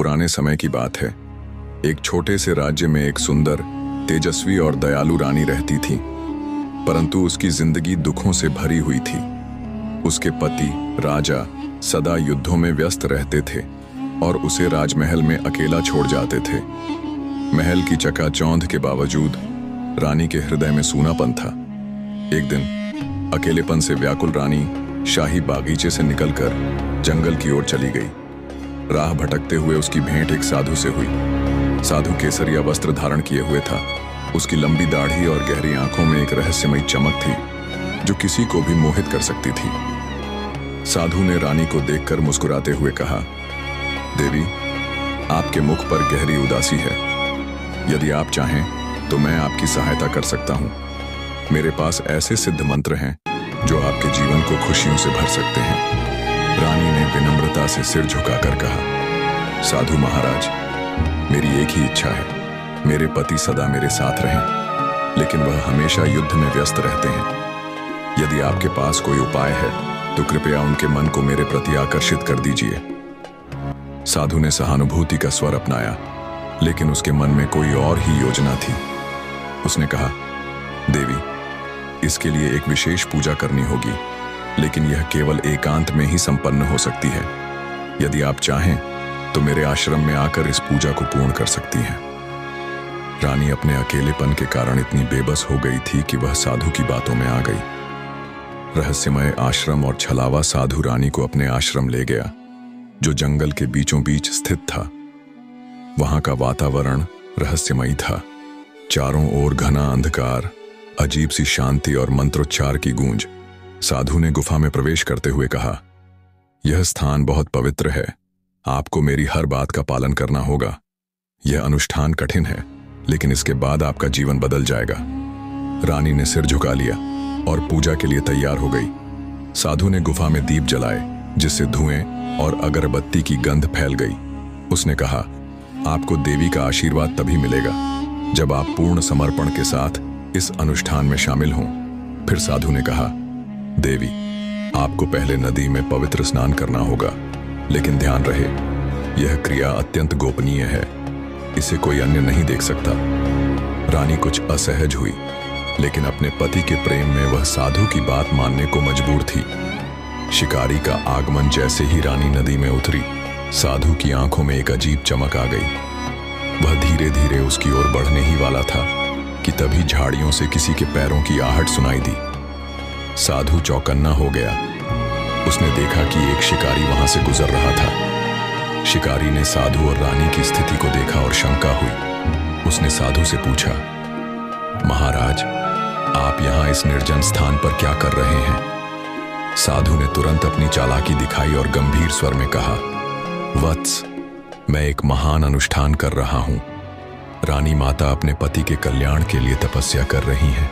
पुराने समय की बात है। एक छोटे से राज्य में एक सुंदर, तेजस्वी और दयालु रानी रहती थी, परंतु उसकी जिंदगी दुखों से भरी हुई थी। उसके पति राजा सदा युद्धों में व्यस्त रहते थे और उसे राजमहल में अकेला छोड़ जाते थे। महल की चकाचौंध के बावजूद रानी के हृदय में सूनापन था। एक दिन अकेलेपन से व्याकुल रानी शाही बागीचे से निकलकर जंगल की ओर चली गई। राह भटकते हुए उसकी भेंट एक साधु से हुई। साधु केसरिया वस्त्र धारण किए हुए था। उसकी लंबी दाढ़ी और गहरी आंखों में एक रहस्यमयी चमक थी जो किसी को भी मोहित कर सकती थी। साधु ने रानी को देखकर मुस्कुराते हुए कहा, देवी, आपके मुख पर गहरी उदासी है। यदि आप चाहें तो मैं आपकी सहायता कर सकता हूं। मेरे पास ऐसे सिद्ध मंत्र हैं जो आपके जीवन को खुशियों से भर सकते हैं। रानी ने विनम्रता से सिर झुकाकर कहा, साधु महाराज, मेरी एक ही इच्छा है, मेरे पति सदा मेरे साथ रहें, लेकिन वह हमेशा युद्ध में व्यस्त रहते हैं। यदि आपके पास कोई उपाय है तो कृपया उनके मन को मेरे प्रति आकर्षित कर दीजिए। साधु ने सहानुभूति का स्वर अपनाया, लेकिन उसके मन में कोई और ही योजना थी। उसने कहा, देवी, इसके लिए एक विशेष पूजा करनी होगी, लेकिन यह केवल एकांत में ही संपन्न हो सकती है। यदि आप चाहें तो मेरे आश्रम में आकर इस पूजा को पूर्ण कर सकती हैं। रानी अपने अकेलेपन के कारण इतनी बेबस हो गई थी कि वह साधु की बातों में आ गई। रहस्यमय आश्रम और छलावा साधु रानी को अपने आश्रम ले गया, जो जंगल के बीचों बीच स्थित था। वहां का वातावरण रहस्यमयी था। चारों ओर घना अंधकार, अजीब सी शांति और मंत्रोच्चार की गूंज। साधु ने गुफा में प्रवेश करते हुए कहा, यह स्थान बहुत पवित्र है। आपको मेरी हर बात का पालन करना होगा। यह अनुष्ठान कठिन है, लेकिन इसके बाद आपका जीवन बदल जाएगा। रानी ने सिर झुका लिया और पूजा के लिए तैयार हो गई। साधु ने गुफा में दीप जलाए, जिससे धुएं और अगरबत्ती की गंध फैल गई। उसने कहा, आपको देवी का आशीर्वाद तभी मिलेगा जब आप पूर्ण समर्पण के साथ इस अनुष्ठान में शामिल हों। फिर साधु ने कहा, देवी, आपको पहले नदी में पवित्र स्नान करना होगा, लेकिन ध्यान रहे, यह क्रिया अत्यंत गोपनीय है। इसे कोई अन्य नहीं देख सकता। रानी कुछ असहज हुई, लेकिन अपने पति के प्रेम में वह साधु की बात मानने को मजबूर थी। शिकारी का आगमन जैसे ही रानी नदी में उतरी, साधु की आंखों में एक अजीब चमक आ गई। वह धीरे धीरे उसकी ओर बढ़ने ही वाला था कि तभी झाड़ियों से किसी के पैरों की आहट सुनाई दी। साधु चौकन्ना हो गया। उसने देखा कि एक शिकारी वहां से गुजर रहा था। शिकारी ने साधु और रानी की स्थिति को देखा और शंका हुई। उसने साधु से पूछा, महाराज, आप यहां इस निर्जन स्थान पर क्या कर रहे हैं? साधु ने तुरंत अपनी चालाकी दिखाई और गंभीर स्वर में कहा, वत्स, मैं एक महान अनुष्ठान कर रहा हूं। रानी माता अपने पति के कल्याण के लिए तपस्या कर रही हैं।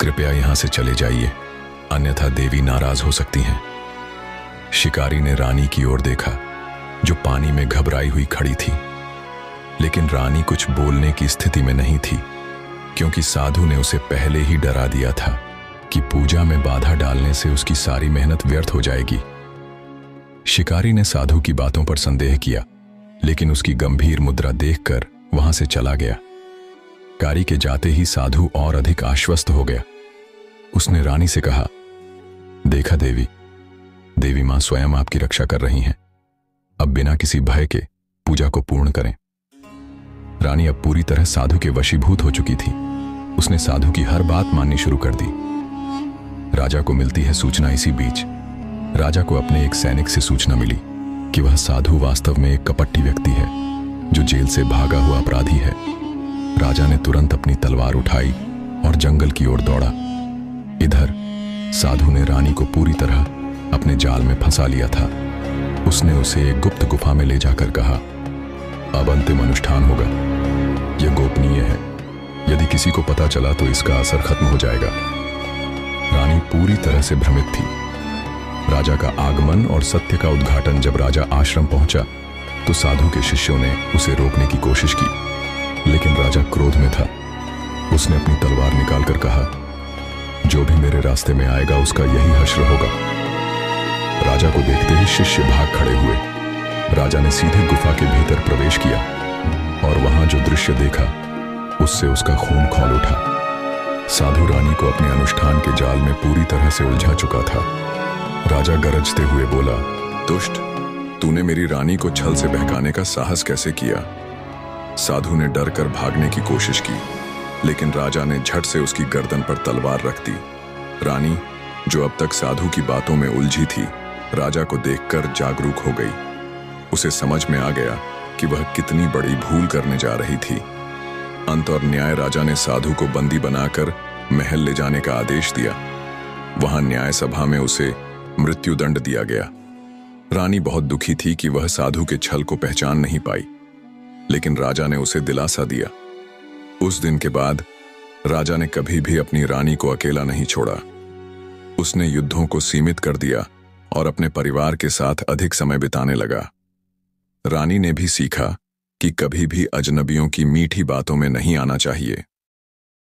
कृपया यहां से चले जाइए, अन्यथा देवी नाराज हो सकती हैं। शिकारी ने रानी की ओर देखा, जो पानी में घबराई हुई खड़ी थी, लेकिन रानी कुछ बोलने की स्थिति में नहीं थी, क्योंकि साधु ने उसे पहले ही डरा दिया था कि पूजा में बाधा डालने से उसकी सारी मेहनत व्यर्थ हो जाएगी। शिकारी ने साधु की बातों पर संदेह किया, लेकिन उसकी गंभीर मुद्रा देखकर वहां से चला गया। शिकारी के जाते ही साधु और अधिक आश्वस्त हो गया। उसने रानी से कहा, देखा देवी, देवी मां स्वयं आपकी रक्षा कर रही हैं। अब बिना किसी भय के पूजा को पूर्ण करें। रानी अब पूरी तरह साधु के वशीभूत हो चुकी थी। उसने साधु की हर बात माननी शुरू कर दी। राजा को मिलती है सूचना। इसी बीच राजा को अपने एक सैनिक से सूचना मिली कि वह साधु वास्तव में एक कपटी व्यक्ति है जो जेल से भागा हुआ अपराधी है। राजा ने तुरंत अपनी तलवार उठाई और जंगल की ओर दौड़ा। इधर साधु ने रानी को पूरी तरह अपने जाल में फंसा लिया था। उसने उसे एक गुप्त गुफा में ले जाकर कहा, अब अंतिम अनुष्ठान होगा। यह गोपनीय है। यदि किसी को पता चला तो इसका असर खत्म हो जाएगा। रानी पूरी तरह से भ्रमित थी। राजा का आगमन और सत्य का उद्घाटन जब राजा आश्रम पहुंचा तो साधु के शिष्यों ने उसे रोकने की कोशिश की, लेकिन राजा क्रोध में था। उसने अपनी तलवार निकालकर कहा, जो भी मेरे रास्ते में आएगा उसका यही हश्र होगा। राजा को देखते ही शिष्य भाग खड़े हुए। राजा ने सीधे गुफा के भीतर प्रवेश किया और वहां जो दृश्य देखा उससे उसका खून खौल उठा। साधु रानी को अपने अनुष्ठान के जाल में पूरी तरह से उलझा चुका था। राजा गरजते हुए बोला, दुष्ट, तूने मेरी रानी को छल से बहकाने का साहस कैसे किया? साधु ने डर कर भागने की कोशिश की, लेकिन राजा ने झट से उसकी गर्दन पर तलवार रख दी। रानी, जो अब तक साधु की बातों में उलझी थी, राजा को देखकर जागरूक हो गई। उसे समझ में आ गया कि वह कितनी बड़ी भूल करने जा रही थी। अंत और न्याय राजा ने साधु को बंदी बनाकर महल ले जाने का आदेश दिया। वहां न्याय सभा में उसे मृत्युदंड दिया गया। रानी बहुत दुखी थी कि वह साधु के छल को पहचान नहीं पाई, लेकिन राजा ने उसे दिलासा दिया। उस दिन के बाद राजा ने कभी भी अपनी रानी को अकेला नहीं छोड़ा। उसने युद्धों को सीमित कर दिया और अपने परिवार के साथ अधिक समय बिताने लगा। रानी ने भी सीखा कि कभी भी अजनबियों की मीठी बातों में नहीं आना चाहिए।